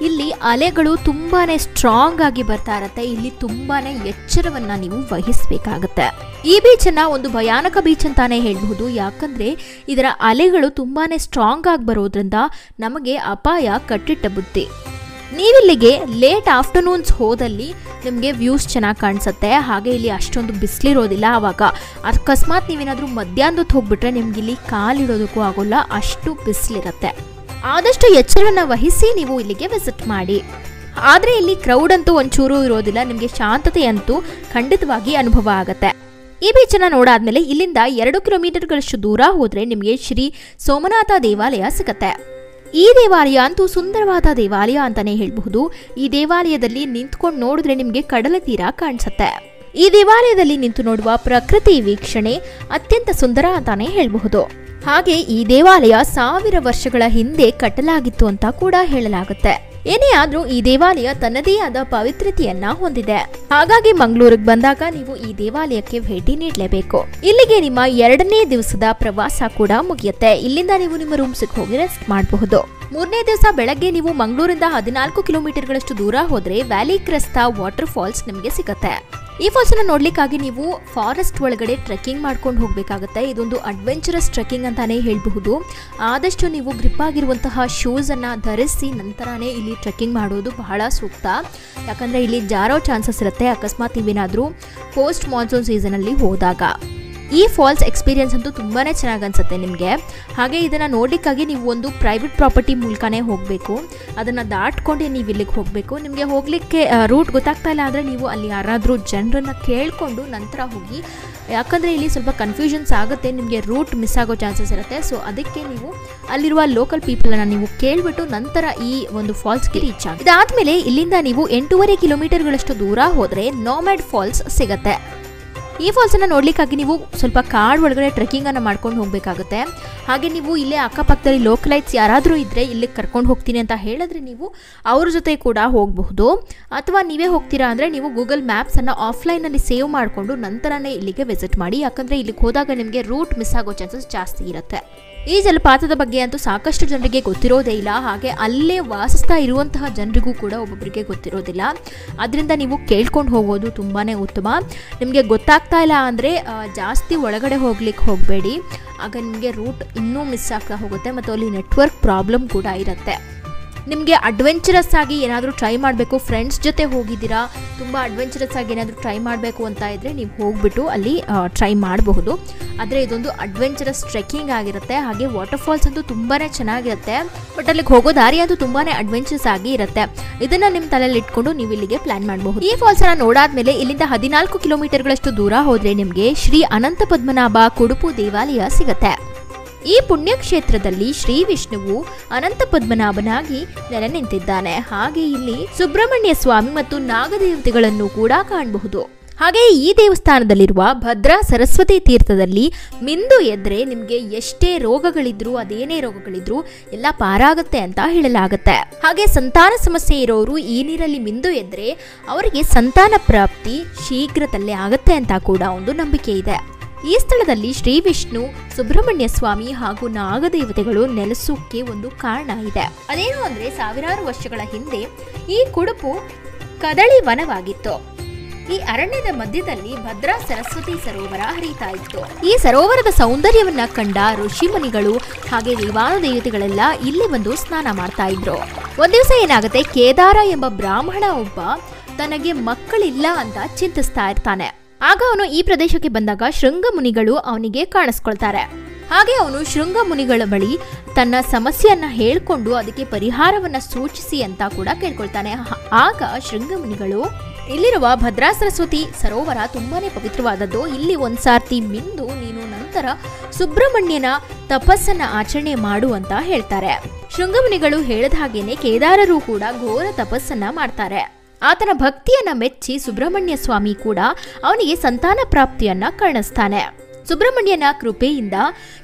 ಇಲ್ಲಿ ಅಲೆಗಳು ತುಂಬಾನೇ ಸ್ಟ್ರಾಂಗ್ ಆಗಿ ಬರ್ತಾ ಇರತ್ತೆ. ಇಲ್ಲಿ ತುಂಬಾನೇ ಎಚ್ಚರವನ್ನ ನೀವು ವಹಿಸಬೇಕಾಗತ್ತೆ. ಈ ಬೀಚ್ ಅನ್ನ ಒಂದು ಭಯಾನಕ ಬೀಚ್ ಅಂತಾನೆ ಹೇಳಬಹುದು, ಯಾಕಂದ್ರೆ ಇದರ ಅಲೆಗಳು ತುಂಬಾನೇ ಸ್ಟ್ರಾಂಗ್ ಆಗಿ ಬರೋದ್ರಿಂದ ನಮಗೆ ಅಪಾಯ ಕಟ್ಟಿಟ್ಟ ಬುತ್ತಿ. ನೀವಿಲ್ಲಿಗೆ ಲೇಟ್ ಆಫ್ಟರ್ನೂನ್ಸ್ ಹೋದಲ್ಲಿ ನಿಮಗೆ ವ್ಯೂಸ್ ಚೆನ್ನಾಗಿ ಕಾಣಿಸುತ್ತೆ. ಹಾಗೆ ಇಲ್ಲಿ ಅಷ್ಟೊಂದು ಬಿಸಿಲಿರೋದಿಲ್ಲ. ಆವಾಗ ಅಕಸ್ಮಾತ್ ನೀವೇನಾದರೂ ಮಧ್ಯಾಹ್ನದ ಹೋಗ್ಬಿಟ್ರೆ ನಿಮ್ಗೆ ಇಲ್ಲಿ ಕಾಲಿಡೋದಕ್ಕೂ ಆಗೋಲ್ಲ, ಅಷ್ಟು ಬಿಸಿಲಿರುತ್ತೆ. ಆದಷ್ಟು ಎಚ್ಚರವನ್ನು ವಹಿಸಿ ನೀವು ಇಲ್ಲಿಗೆ ವಿಸಿಟ್ ಮಾಡಿ. ಆದರೆ ಇಲ್ಲಿ ಕ್ರೌಡ್ ಅಂತೂ ಒಂಚೂರು ಇರೋದಿಲ್ಲ, ನಿಮಗೆ ಶಾಂತತೆ ಅಂತೂ ಖಂಡಿತವಾಗಿ ಅನುಭವ ಆಗುತ್ತೆ. ಈ ಬೀಚನ್ನು ನೋಡಾದ್ಮೇಲೆ ಇಲ್ಲಿಂದ 2 ಕಿಲೋಮೀಟರ್ಗಳಷ್ಟು ದೂರ ಹೋದರೆ ನಿಮಗೆ ಶ್ರೀ ಸೋಮನಾಥ ದೇವಾಲಯ ಸಿಗುತ್ತೆ. ಈ ದೇವಾಲಯ ಅಂತೂ ಸುಂದರವಾದ ದೇವಾಲಯ ಅಂತಾನೆ ಹೇಳಬಹುದು. ಈ ದೇವಾಲಯದಲ್ಲಿ ನಿಂತ್ಕೊಂಡು ನೋಡಿದ್ರೆ ನಿಮಗೆ ಕಡಲ ತೀರ ಕಾಣಿಸುತ್ತೆ. ಈ ದೇವಾಲಯದಲ್ಲಿ ನಿಂತು ನೋಡುವ ಪ್ರಕೃತಿ ವೀಕ್ಷಣೆ ಅತ್ಯಂತ ಸುಂದರ ಅಂತಾನೆ ಹೇಳಬಹುದು. ಹಾಗೆ ಈ ದೇವಾಲಯ 1000 ವರ್ಷಗಳ ಹಿಂದೆ ಕಟ್ಟಲಾಗಿತ್ತು ಅಂತ ಕೂಡ ಹೇಳಲಾಗುತ್ತೆ. ಏನೇ ಆದ್ರೂ ಈ ದೇವಾಲಯ ತನ್ನದೇ ಆದ ಪವಿತ್ರತೆಯನ್ನ ಹೊಂದಿದೆ. ಹಾಗಾಗಿ ಮಂಗಳೂರಿಗೆ ಬಂದಾಗ ನೀವು ಈ ದೇವಾಲಯಕ್ಕೆ ಭೇಟಿ ನೀಡಲೇಬೇಕು. ಇಲ್ಲಿಗೆ ನಿಮ್ಮ 2ನೇ ದಿವಸದ ಪ್ರವಾಸ ಕೂಡ ಮುಗಿಯುತ್ತೆ. ಇಲ್ಲಿಂದ ನೀವು ನಿಮ್ಮ ರೂಮ್ಸ್ಗೆ ಹೋಗಿ ರೆಸ್ಟ್ ಮಾಡಬಹುದು. 3ನೇ ದಿವಸ ಬೆಳಗ್ಗೆ ನೀವು ಮಂಗಳೂರಿಂದ 14 ಕಿಲೋಮೀಟರ್ಗಳಷ್ಟು ದೂರ ಹೋದ್ರೆ ವ್ಯಾಲಿ ಕ್ರೆಸ್ತಾ ವಾಟರ್ ಫಾಲ್ಸ್ ನಿಮಗೆ ಸಿಗುತ್ತೆ. ಈ ಫಾಲ್ಸ್ ಅನ್ನ ನೋಡ್ಲಿಕ್ಕಾಗಿ ನೀವು ಫಾರೆಸ್ಟ್ ಒಳಗಡೆ ಟ್ರೆಕ್ಕಿಂಗ್ ಮಾಡ್ಕೊಂಡು ಹೋಗ್ಬೇಕಾಗುತ್ತೆ. ಇದೊಂದು ಅಡ್ವೆಂಚರಸ್ ಟ್ರೆಕ್ಕಿಂಗ್ ಅಂತಾನೆ ಹೇಳಬಹುದು. ಆದಷ್ಟು ನೀವು ಗ್ರಿಪ್ ಆಗಿರುವಂತಹ ಶೂಸ್ ಅನ್ನ ಧರಿಸಿ ನಂತರನೇ ಇಲ್ಲಿ ಟ್ರೆಕ್ಕಿಂಗ್ ಮಾಡೋದು ಬಹಳ ಸೂಕ್ತ. ಯಾಕಂದ್ರೆ ಇಲ್ಲಿ ಜಾರೋ ಚಾನ್ಸಸ್ ಇರುತ್ತೆ ಅಕಸ್ಮಾತ್ ನೀವೇನಾದ್ರೂ ಪೋಸ್ಟ್ ಮಾನ್ಸೂನ್ ಸೀಸನ್ ಅಲ್ಲಿ ಹೋದಾಗ. ಈ ಫಾಲ್ಸ್ ಎಕ್ಸ್ಪೀರಿಯನ್ಸ್ ಅಂತೂ ತುಂಬಾನೇ ಚೆನ್ನಾಗಿ ಅನ್ಸುತ್ತೆ ನಿಮಗೆ. ಹಾಗೆ ಇದನ್ನ ನೋಡ್ಲಿಕ್ಕಾಗಿ ನೀವು ಒಂದು ಪ್ರೈವೇಟ್ ಪ್ರಾಪರ್ಟಿ ಮೂಲಕನೇ ಹೋಗಬೇಕು. ಅದನ್ನ ದಾಟ್ಕೊಂಡೆ ನೀವು ಇಲ್ಲಿಗೆ ಹೋಗಬೇಕು. ನಿಮಗೆ ಹೋಗ್ಲಿಕ್ಕೆ ರೂಟ್ ಗೊತ್ತಾಗ್ತಾ ಇಲ್ಲ ಅಂದರೆ ನೀವು ಅಲ್ಲಿ ಯಾರಾದರೂ ಜನರನ್ನ ಕೇಳಿಕೊಂಡು ನಂತರ ಹೋಗಿ. ಯಾಕಂದರೆ ಇಲ್ಲಿ ಸ್ವಲ್ಪ ಕನ್ಫ್ಯೂಷನ್ಸ್ ಆಗುತ್ತೆ, ನಿಮಗೆ ರೂಟ್ ಮಿಸ್ ಆಗೋ ಚಾನ್ಸಸ್ ಇರುತ್ತೆ. ಸೊ ಅದಕ್ಕೆ ನೀವು ಅಲ್ಲಿರುವ ಲೋಕಲ್ ಪೀಪಲನ್ನು ನೀವು ಕೇಳಿಬಿಟ್ಟು ನಂತರ ಈ ಒಂದು ಫಾಲ್ಸ್ಗೆ ರೀಚ್ ಆಗಿ. ಇದಾದಮೇಲೆ ಇಲ್ಲಿಂದ ನೀವು 8.5 ಕಿಲೋಮೀಟರ್ಗಳಷ್ಟು ದೂರ ಹೋದರೆ ನೋಮ್ಯಾಡ್ ಫಾಲ್ಸ್ ಸಿಗುತ್ತೆ. ಈ ಫಾಲ್ಸ್ ಅನ್ನ ನೋಡ್ಲಿಕ್ಕಾಗಿ ನೀವು ಸ್ವಲ್ಪ ಕಾಡ್ ಒಳಗಡೆ ಟ್ರೆಕ್ಕಿಂಗ್ ಅನ್ನ ಮಾಡ್ಕೊಂಡು ಹೋಗ್ಬೇಕಾಗುತ್ತೆ. ಹಾಗೆ ನೀವು ಇಲ್ಲೇ ಅಕ್ಕಪಕ್ಕದಲ್ಲಿ ಲೋಕಲೈಟ್ಸ್ ಯಾರಾದರೂ ಇದ್ರೆ ಇಲ್ಲಿಗೆ ಕರ್ಕೊಂಡು ಹೋಗ್ತೀನಿ ಅಂತ ಹೇಳಿದ್ರೆ ನೀವು ಅವ್ರ ಜೊತೆ ಕೂಡ ಹೋಗಬಹುದು. ಅಥವಾ ನೀವೇ ಹೋಗ್ತೀರಾ ಅಂದರೆ ನೀವು ಗೂಗಲ್ ಮ್ಯಾಪ್ಸ್ ಅನ್ನ ಆಫ್ಲೈನಲ್ಲಿ ಸೇವ್ ಮಾಡಿಕೊಂಡು ನಂತರನೇ ಇಲ್ಲಿಗೆ ವಿಸಿಟ್ ಮಾಡಿ. ಯಾಕಂದರೆ ಇಲ್ಲಿಗೆ ಹೋದಾಗ ನಿಮಗೆ ರೂಟ್ ಮಿಸ್ ಆಗೋ ಚಾನ್ಸಸ್ ಜಾಸ್ತಿ ಇರುತ್ತೆ. ಈ ಜಲಪಾತದ ಬಗ್ಗೆ ಅಂತೂ ಸಾಕಷ್ಟು ಜನರಿಗೆ ಗೊತ್ತಿರೋದೇ ಇಲ್ಲ. ಹಾಗೆ ಅಲ್ಲೇ ವಾಸಿಸ್ತಾ ಇರುವಂತಹ ಜನರಿಗೂ ಕೂಡ ಒಬ್ಬೊಬ್ಬರಿಗೆ ಗೊತ್ತಿರೋದಿಲ್ಲ. ಅದರಿಂದ ನೀವು ಕೇಳ್ಕೊಂಡು ಹೋಗೋದು ತುಂಬಾ ಉತ್ತಮ. ನಿಮಗೆ ಗೊತ್ತಾಗ್ತಾ ಇಲ್ಲ ಅಂದರೆ ಜಾಸ್ತಿ ಒಳಗಡೆ ಹೋಗ್ಲಿಕ್ಕೆ ಹೋಗಬೇಡಿ. ಆಗ ನಿಮಗೆ ರೂಟ್ ಇನ್ನೂ ಮಿಸ್ ಆಗ್ತಾ ಹೋಗುತ್ತೆ ಮತ್ತು ಅಲ್ಲಿ ನೆಟ್ವರ್ಕ್ ಪ್ರಾಬ್ಲಮ್ ಕೂಡ ಇರುತ್ತೆ. ನಿಮಗೆ ಅಡ್ವೆಂಚರಸ್ ಆಗಿ ಏನಾದರೂ ಟ್ರೈ ಮಾಡಬೇಕು, ಫ್ರೆಂಡ್ಸ್ ಜೊತೆ ಹೋಗಿದ್ದೀರಾ, ತುಂಬ ಅಡ್ವೆಂಚರಸ್ ಆಗಿ ಏನಾದರೂ ಟ್ರೈ ಮಾಡಬೇಕು ಅಂತ ಇದ್ದರೆ ನೀವು ಹೋಗ್ಬಿಟ್ಟು ಅಲ್ಲಿ ಟ್ರೈ ಮಾಡಬಹುದು. ಆದರೆ ಇದೊಂದು ಅಡ್ವೆಂಚರಸ್ ಟ್ರೆಕ್ಕಿಂಗ್ ಆಗಿರುತ್ತೆ. ಹಾಗೆ ವಾಟರ್ ಫಾಲ್ಸ್ ಅಂತೂ ತುಂಬಾ ಚೆನ್ನಾಗಿರುತ್ತೆ. ಬಟ್ ಅಲ್ಲಿಗೆ ಹೋಗೋ ದಾರಿ ಅಂತೂ ತುಂಬಾ ಅಡ್ವೆಂಚರಸ್ ಆಗಿ ಇರುತ್ತೆ. ಇದನ್ನು ನಿಮ್ಮ ತಲೆಯಲ್ಲಿ ಇಟ್ಕೊಂಡು ನೀವು ಇಲ್ಲಿಗೆ ಪ್ಲಾನ್ ಮಾಡಬಹುದು. ಈ ಫಾಲ್ಸನ್ನು ನೋಡಾದ್ಮೇಲೆ ಇಲ್ಲಿಂದ 14 ಕಿಲೋಮೀಟರ್ಗಳಷ್ಟು ದೂರ ಹೋದರೆ ನಿಮಗೆ ಶ್ರೀ ಅನಂತ ಪದ್ಮನಾಭ ಕುಡುಪು ದೇವಾಲಯ ಸಿಗುತ್ತೆ. ಈ ಪುಣ್ಯಕ್ಷೇತ್ರದಲ್ಲಿ ಶ್ರೀ ವಿಷ್ಣುವು ಅನಂತ ಪದ್ಮನಾಭನಾಗಿ ನೆಲೆ ನಿಂತಿದ್ದಾನೆ. ಹಾಗೆ ಇಲ್ಲಿ ಸುಬ್ರಹ್ಮಣ್ಯ ಸ್ವಾಮಿ ಮತ್ತು ನಾಗದೇವತೆಗಳನ್ನು ಕೂಡ ಕಾಣಬಹುದು. ಹಾಗೆ ಈ ದೇವಸ್ಥಾನದಲ್ಲಿರುವ ಭದ್ರಾ ಸರಸ್ವತಿ ತೀರ್ಥದಲ್ಲಿ ಮಿಂದು ಎದ್ರೆ ನಿಮಗೆ ಎಷ್ಟೇ ರೋಗಗಳಿದ್ರು ಅದೇನೇ ರೋಗಗಳಿದ್ರು ಎಲ್ಲ ಪಾರಾಗುತ್ತೆ ಅಂತ ಹೇಳಲಾಗುತ್ತೆ. ಹಾಗೆ ಸಂತಾನ ಸಮಸ್ಯೆ ಇರೋರು ಈ ನೀರಲ್ಲಿ ಮಿಂದು ಎದ್ರೆ ಅವರಿಗೆ ಸಂತಾನ ಪ್ರಾಪ್ತಿ ಶೀಘ್ರದಲ್ಲೇ ಆಗುತ್ತೆ ಅಂತ ಕೂಡ ಒಂದು ನಂಬಿಕೆ ಇದೆ. ಈ ಸ್ಥಳದಲ್ಲಿ ಶ್ರೀ ವಿಷ್ಣು, ಸುಬ್ರಹ್ಮಣ್ಯ ಸ್ವಾಮಿ ಹಾಗೂ ನಾಗದೇವತೆಗಳು ನೆಲೆಸೋಕೆ ಒಂದು ಕಾರಣ ಇದೆ. ಅದೇನು ಅಂದ್ರೆ ಸಾವಿರಾರು ವರ್ಷಗಳ ಹಿಂದೆ ಈ ಕುಡುಪು ಕದಳಿ ವನವಾಗಿತ್ತು. ಈ ಅರಣ್ಯದ ಮಧ್ಯದಲ್ಲಿ ಭದ್ರಾ ಸರಸ್ವತಿ ಸರೋವರ ಹರಿತಾ ಇತ್ತು. ಈ ಸರೋವರದ ಸೌಂದರ್ಯವನ್ನ ಕಂಡ ಋಷಿ ಮುನಿಗಳು ಹಾಗೆ ದೇವಾನ ದೇವತೆಗಳೆಲ್ಲ ಇಲ್ಲಿ ಬಂದು ಸ್ನಾನ ಮಾಡ್ತಾ ಇದ್ರು. ಒಂದ್ ದಿವಸ ಏನಾಗುತ್ತೆ, ಕೇದಾರ ಎಂಬ ಬ್ರಾಹ್ಮಣ ಒಬ್ಬ ತನಗೆ ಮಕ್ಕಳಿಲ್ಲ ಅಂತ ಚಿಂತಿಸ್ತಾ ಇರ್ತಾನೆ. ಆಗ ಅವನು ಈ ಪ್ರದೇಶಕ್ಕೆ ಬಂದಾಗ ಶೃಂಗ ಮುನಿಗಳು ಅವನಿಗೆ ಕಾಣಿಸ್ಕೊಳ್ತಾರೆ. ಹಾಗೆ ಅವನು ಶೃಂಗ ಮುನಿಗಳ ಬಳಿ ತನ್ನ ಸಮಸ್ಯೆಯನ್ನ ಹೇಳ್ಕೊಂಡು ಅದಕ್ಕೆ ಪರಿಹಾರವನ್ನ ಸೂಚಿಸಿ ಅಂತ ಕೂಡ ಕೇಳ್ಕೊಳ್ತಾನೆ. ಆಗ ಶೃಂಗ ಮುನಿಗಳು, ಇಲ್ಲಿರುವ ಭದ್ರಾ ಸರಸ್ವತಿ ಸರೋವರ ತುಂಬಾನೇ ಪವಿತ್ರವಾದದ್ದು, ಇಲ್ಲಿ ಒಂದ್ಸಾರ್ತಿ ಮಿಂದು ನೀನು ನಂತರ ಸುಬ್ರಹ್ಮಣ್ಯನ ತಪಸ್ಸನ್ನ ಆಚರಣೆ ಮಾಡು ಅಂತ ಹೇಳ್ತಾರೆ. ಶೃಂಗಮುನಿಗಳು ಹೇಳಿದ ಹಾಗೇನೆ ಕೇದಾರರು ಕೂಡ ಘೋರ ತಪಸ್ಸನ್ನ ಮಾಡ್ತಾರೆ. ಆತನ ಭಕ್ತಿಯನ್ನ ಮೆಚ್ಚಿ ಸುಬ್ರಹ್ಮಣ್ಯ ಸ್ವಾಮಿ ಕೂಡ ಅವನಿಗೆ ಸಂತಾನ ಪ್ರಾಪ್ತಿಯನ್ನ ಕರುಣಿಸ್ತಾನೆ. ಸುಬ್ರಹ್ಮಣ್ಯನ ಕೃಪೆಯಿಂದ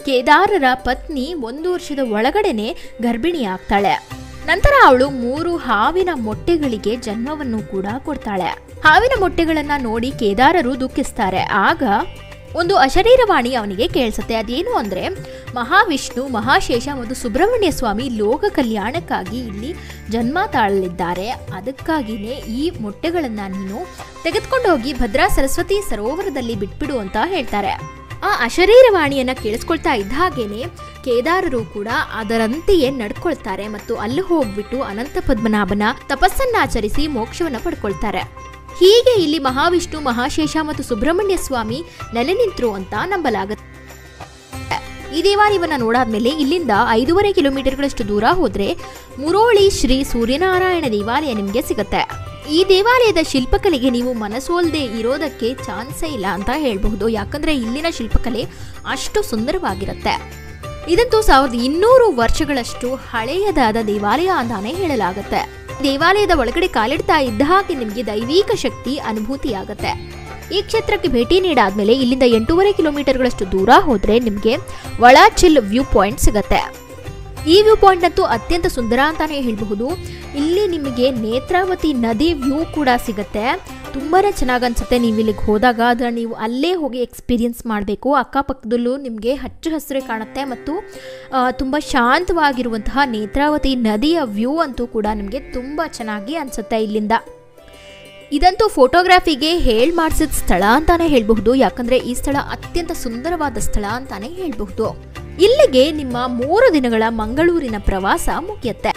ಕೇದಾರರ ಪತ್ನಿ 1 ವರ್ಷದ ಒಳಗಡೆನೆ ಗರ್ಭಿಣಿಯಾಗ್ತಾಳೆ. ನಂತರ ಅವಳು 3 ಹಾವಿನ ಮೊಟ್ಟೆಗಳಿಗೆ ಜನ್ಮವನ್ನು ಕೂಡ ಕೊಡ್ತಾಳೆ. ಹಾವಿನ ಮೊಟ್ಟೆಗಳನ್ನ ನೋಡಿ ಕೇದಾರರು ದುಃಖಿಸ್ತಾರೆ. ಆಗ ಒಂದು ಅಶರೀರವಾಣಿ ಅವನಿಗೆ ಕೇಳಿಸುತ್ತೆ. ಅದೇನು ಅಂದ್ರೆ, ಮಹಾವಿಷ್ಣು, ಮಹಾಶೇಷ ಮತ್ತು ಸುಬ್ರಹ್ಮಣ್ಯ ಸ್ವಾಮಿ ಲೋಕ ಕಲ್ಯಾಣಕ್ಕಾಗಿ ಇಲ್ಲಿ ಜನ್ಮ ತಾಳಲಿದ್ದಾರೆ. ಅದಕ್ಕಾಗಿನೇ ಈ ಮೊಟ್ಟೆಗಳನ್ನ ನೀನು ತೆಗೆದುಕೊಂಡು ಹೋಗಿ ಭದ್ರಾ ಸರಸ್ವತಿ ಸರೋವರದಲ್ಲಿ ಬಿಟ್ಬಿಡು ಅಂತ ಹೇಳ್ತಾರೆ. ಆ ಅಶರೀರವಾಣಿಯನ್ನ ಕೇಳಿಸ್ಕೊಳ್ತಾ ಇದ್ದ ಹಾಗೇನೆ ಕೇದಾರರು ಕೂಡ ಅದರಂತೆಯೇ ನಡ್ಕೊಳ್ತಾರೆ ಮತ್ತು ಅಲ್ಲಿ ಹೋಗ್ಬಿಟ್ಟು ಅನಂತ ಪದ್ಮನಾಭನ ತಪಸ್ಸನ್ನಾಚರಿಸಿ ಮೋಕ್ಷವನ್ನ ಪಡ್ಕೊಳ್ತಾರೆ. ಹೀಗೆ ಇಲ್ಲಿ ಮಹಾವಿಷ್ಣು, ಮಹಾಶೇಷ ಮತ್ತು ಸುಬ್ರಹ್ಮಣ್ಯ ಸ್ವಾಮಿ ನೆಲೆ ನಿಂತರು ಅಂತ ನಂಬಲಾಗುತ್ತೆ. ಈ ದೇವಾಲಯವನ್ನ ನೋಡಾದ್ಮೇಲೆ ಇಲ್ಲಿಂದ 5.5 ಕಿಲೋಮೀಟರ್ಗಳಷ್ಟು ದೂರ ಹೋದ್ರೆ ಮುರೋಳಿ ಶ್ರೀ ಸೂರ್ಯನಾರಾಯಣ ದೇವಾಲಯ ನಿಮ್ಗೆ ಸಿಗುತ್ತೆ. ಈ ದೇವಾಲಯದ ಶಿಲ್ಪಕಲೆಗೆ ನೀವು ಮನಸೋಲ್ದೆ ಇರೋದಕ್ಕೆ ಚಾನ್ಸೇ ಇಲ್ಲ ಅಂತ ಹೇಳಬಹುದು. ಯಾಕಂದ್ರೆ ಇಲ್ಲಿನ ಶಿಲ್ಪಕಲೆ ಅಷ್ಟು ಸುಂದರವಾಗಿರುತ್ತೆ. ಇದಂತೂ 1200 ವರ್ಷಗಳಷ್ಟು ಹಳೆಯದಾದ ದೇವಾಲಯ ಅಂತಾನೆ ಹೇಳಲಾಗುತ್ತೆ. ದೇವಾಲಯದ ಒಳಗಡೆ ಕಾಲಿಡ್ತಾ ಇದ್ದ ಹಾಗೆ ನಿಮಗೆ ದೈವಿಕ ಶಕ್ತಿ ಅನುಭೂತಿಯಾಗುತ್ತೆ. ಈ ಕ್ಷೇತ್ರಕ್ಕೆ ಭೇಟಿ ನೀಡಾದ್ಮೇಲೆ ಇಲ್ಲಿಂದ 8.5 ಕಿಲೋಮೀಟರ್ಗಳಷ್ಟು ದೂರ ಹೋದ್ರೆ ನಿಮಗೆ ವಳಾಚಿಲ್ ವ್ಯೂ ಪಾಯಿಂಟ್ ಸಿಗುತ್ತೆ. ಈ ವ್ಯೂ ಪಾಯಿಂಟ್ ಅಂತೂ ಅತ್ಯಂತ ಸುಂದರ ಅಂತಾನೆ ಹೇಳಬಹುದು. ಇಲ್ಲಿ ನಿಮಗೆ ನೇತ್ರಾವತಿ ನದಿ ವ್ಯೂ ಕೂಡ ಸಿಗುತ್ತೆ. ತುಂಬಾನೇ ಚೆನ್ನಾಗಿ ಅನ್ಸುತ್ತೆ. ನೀವು ಇಲ್ಲಿಗೆ ಹೋದಾಗ ಅದನ್ನ ನೀವು ಅಲ್ಲೇ ಹೋಗಿ ಎಕ್ಸ್ಪೀರಿಯನ್ಸ್ ಮಾಡಬೇಕು. ಅಕ್ಕಪಕ್ಕದಲ್ಲೂ ನಿಮಗೆ ಹಚ್ಚ ಹಸಿರೇ ಕಾಣುತ್ತೆ ಮತ್ತು ತುಂಬ ಶಾಂತವಾಗಿರುವಂತಹ ನೇತ್ರಾವತಿ ನದಿಯ ವ್ಯೂ ಅಂತೂ ಕೂಡ ನಿಮಗೆ ತುಂಬ ಚೆನ್ನಾಗಿ ಅನ್ಸುತ್ತೆ ಇಲ್ಲಿಂದ. ಇದಂತೂ ಫೋಟೋಗ್ರಾಫಿಗೆ ಮಾಡಿಸಿದ ಸ್ಥಳ ಅಂತಾನೆ ಹೇಳಬಹುದು. ಯಾಕಂದ್ರೆ ಈ ಸ್ಥಳ ಅತ್ಯಂತ ಸುಂದರವಾದ ಸ್ಥಳ ಅಂತಾನೆ ಹೇಳಬಹುದು. ಇಲ್ಲಿಗೆ ನಿಮ್ಮ 3 ದಿನಗಳ ಮಂಗಳೂರಿನ ಪ್ರವಾಸ ಮುಗಿಯುತ್ತೆ.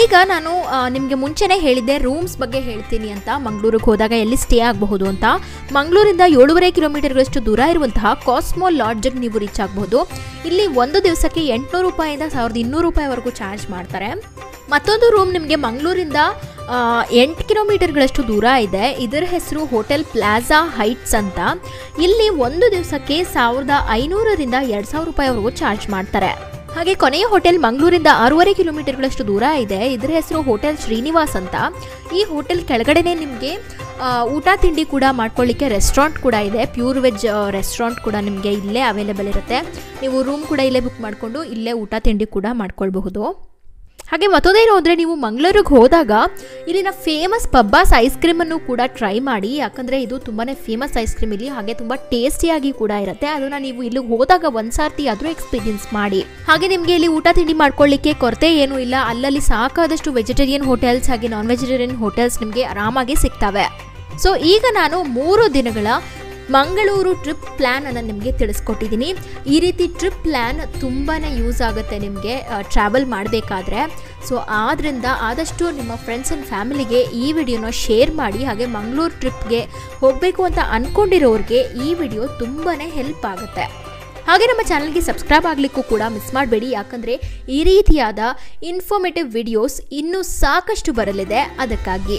ಈಗ ನಾನು ನಿಮಗೆ ಮುಂಚೆನೇ ಹೇಳಿದ್ದೆ ರೂಮ್ಸ್ ಬಗ್ಗೆ ಹೇಳ್ತೀನಿ ಅಂತ. ಮಂಗಳೂರಿಗೆ ಹೋದಾಗ ಎಲ್ಲಿ ಸ್ಟೇ ಆಗಬಹುದು ಅಂತ. ಮಂಗಳೂರಿಂದ 7.5 ಕಿಲೋಮೀಟರ್ಗಳಷ್ಟು ದೂರ ಇರುವಂತಹ ಕಾಸ್ಮೋ ಲಾಡ್ಜ್ಗೆ ನೀವು ರೀಚ್ ಆಗಬಹುದು. ಇಲ್ಲಿ ಒಂದು ದಿವಸಕ್ಕೆ 800 ರೂಪಾಯಿಂದ 1200 ರೂಪಾಯಿವರೆಗೂ ಚಾರ್ಜ್ ಮಾಡ್ತಾರೆ. ಮತ್ತೊಂದು ರೂಮ್ ನಿಮಗೆ ಮಂಗಳೂರಿಂದ 8 ಕಿಲೋಮೀಟರ್ಗಳಷ್ಟು ದೂರ ಇದೆ. ಇದರ ಹೆಸರು ಹೋಟೆಲ್ ಪ್ಲಾಜಾ ಹೈಟ್ಸ್ ಅಂತ. ಇಲ್ಲಿ ಒಂದು ದಿವಸಕ್ಕೆ 1500ರಿಂದ 2000 ರೂಪಾಯಿವರೆಗೂ ಚಾರ್ಜ್ ಮಾಡ್ತಾರೆ. ಹಾಗೆ ಕೊನೆಯ ಹೋಟೆಲ್ ಮಂಗಳೂರಿಂದ 6.5 ಕಿಲೋಮೀಟರ್ಗಳಷ್ಟು ದೂರ ಇದೆ. ಇದರ ಹೆಸರು ಹೋಟೆಲ್ ಶ್ರೀನಿವಾಸ್ ಅಂತ. ಈ ಹೋಟೆಲ್ ಕೆಳಗಡೆನೆ ನಿಮಗೆ ಊಟ ತಿಂಡಿ ಕೂಡ ಮಾಡ್ಕೊಳ್ಳಿಕ್ಕೆ ರೆಸ್ಟೋರೆಂಟ್ ಕೂಡ ಇದೆ. ಪ್ಯೂರ್ ವೆಜ್ ರೆಸ್ಟೋರೆಂಟ್ ಕೂಡ ನಿಮಗೆ ಇಲ್ಲೇ ಅವೈಲೇಬಲ್ ಇರುತ್ತೆ. ನೀವು ರೂಮ್ ಕೂಡ ಇಲ್ಲೇ ಬುಕ್ ಮಾಡಿಕೊಂಡು ಇಲ್ಲೇ ಊಟ ತಿಂಡಿ ಕೂಡ ಮಾಡ್ಕೊಳ್ಬಹುದು. ಹಾಗೆ ಮತ್ತೊಂದೇನು ಅಂದರೆ, ನೀವು ಮಂಗಳೂರಿಗೆ ಹೋದಾಗ ಇಲ್ಲಿನ ಫೇಮಸ್ ಪಬ್ಬಾಸ್ ಐಸ್ ಕ್ರೀಮನ್ನು ಕೂಡ ಟ್ರೈ ಮಾಡಿ. ಯಾಕಂದರೆ ಇದು ತುಂಬಾ ಫೇಮಸ್ ಐಸ್ ಕ್ರೀಮ್ ಇಲ್ಲಿ. ಹಾಗೆ ತುಂಬ ಟೇಸ್ಟಿಯಾಗಿ ಕೂಡ ಇರುತ್ತೆ. ಅದನ್ನು ನೀವು ಇಲ್ಲಿಗೆ ಹೋದಾಗ ಒಂದ್ಸಾರ್ತಿ ಆದರೂ ಎಕ್ಸ್ಪೀರಿಯನ್ಸ್ ಮಾಡಿ. ಹಾಗೆ ನಿಮಗೆ ಇಲ್ಲಿ ಊಟ ತಿಂಡಿ ಮಾಡ್ಕೊಳ್ಳಿಕ್ಕೆ ಕೊರತೆ ಏನೂ ಇಲ್ಲ. ಅಲ್ಲಲ್ಲಿ ಸಾಕಾದಷ್ಟು ವೆಜಿಟೇರಿಯನ್ ಹೋಟೆಲ್ಸ್ ಹಾಗೆ ನಾನ್ ವೆಜಿಟೇರಿಯನ್ ಹೋಟೆಲ್ಸ್ ನಿಮಗೆ ಆರಾಮಾಗಿ ಸಿಗ್ತವೆ. ಸೊ ಈಗ ನಾನು 3 ದಿನಗಳ ಮಂಗಳೂರು ಟ್ರಿಪ್ ಪ್ಲ್ಯಾನ್ ಅನ್ನು ನಿಮಗೆ ತಿಳಿಸ್ಕೊಟ್ಟಿದ್ದೀನಿ. ಈ ರೀತಿ ಟ್ರಿಪ್ ಪ್ಲ್ಯಾನ್ ತುಂಬಾ ಯೂಸ್ ಆಗುತ್ತೆ ನಿಮಗೆ ಟ್ರಾವೆಲ್ ಮಾಡಬೇಕಾದ್ರೆ. ಸೊ ಆದ್ದರಿಂದ ಆದಷ್ಟು ನಿಮ್ಮ ಫ್ರೆಂಡ್ಸ್ ಆ್ಯಂಡ್ ಫ್ಯಾಮಿಲಿಗೆ ಈ ವಿಡಿಯೋನ ಶೇರ್ ಮಾಡಿ. ಹಾಗೆ ಮಂಗಳೂರು ಟ್ರಿಪ್ಗೆ ಹೋಗಬೇಕು ಅಂತ ಅಂದ್ಕೊಂಡಿರೋರಿಗೆ ಈ ವಿಡಿಯೋ ತುಂಬಾ ಹೆಲ್ಪ್ ಆಗುತ್ತೆ. ಹಾಗೆ ನಮ್ಮ ಚಾನಲ್ಗೆ ಸಬ್ಸ್ಕ್ರೈಬ್ ಆಗಲಿಕ್ಕೂ ಕೂಡ ಮಿಸ್ ಮಾಡಬೇಡಿ. ಯಾಕಂದರೆ ಈ ರೀತಿಯಾದ ಇನ್ಫಾರ್ಮೇಟಿವ್ ವಿಡಿಯೋಸ್ ಇನ್ನೂ ಸಾಕಷ್ಟು ಬರಲಿದೆ. ಅದಕ್ಕಾಗಿ